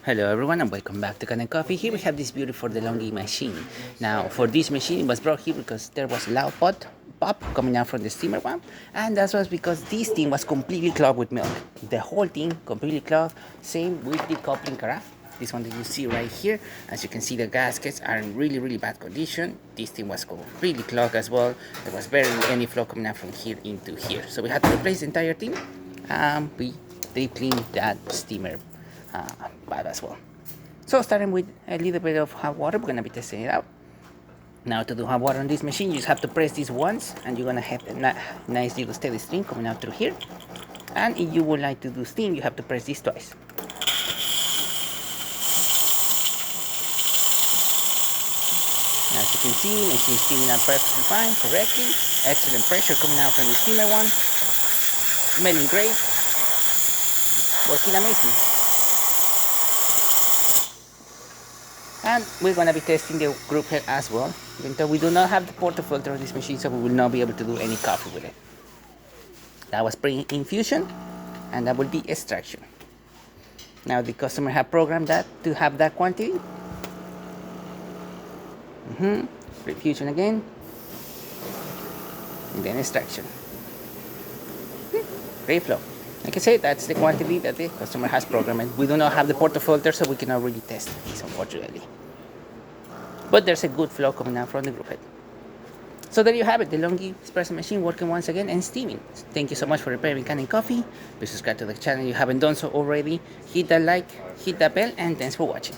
Hello everyone and welcome back to Kanen Coffee. Here we have this beautiful DeLonghi machine. Now for this machine it was brought here because there was a loud pop coming out from the steamer one, and that was because this thing was completely clogged with milk. The whole thing completely clogged. Same with the coupling carafe. This one that you see right here. As you can see, the gaskets are in really bad condition. This thing was completely clogged as well. There was barely any flow coming out from here into here. So we had to replace the entire thing. We deep cleaned that steamer bad as well. So starting with a little bit of hot water, we're gonna be testing it out. Now to do hot water on this machine, you just have to press this once and you're gonna have a nice little steady stream coming out through here. And if you would like to do steam, you have to press this twice. As you can see, machine is steaming out perfectly fine, correctly. Excellent pressure coming out from the steamer one. Smelling great. Working amazing. And we're going to be testing the group head as well. Even though we do not have the portafilter on this machine, so we will not be able to do any coffee with it. That was pre-infusion, and that will be extraction. Now the customer have programmed that to have that quantity. Pre-infusion again, and then extraction. Great flow. Like I said, that's the quantity that the customer has programmed. We do not have the portafilter, so we cannot really test this, unfortunately. But there's a good flow coming out from the group head. So there you have it, the DeLonghi espresso machine working once again and steaming. Thank you so much for repairing Kanen Coffee. Please subscribe to the channel if you haven't done so already. Hit that like, hit that bell, and thanks for watching.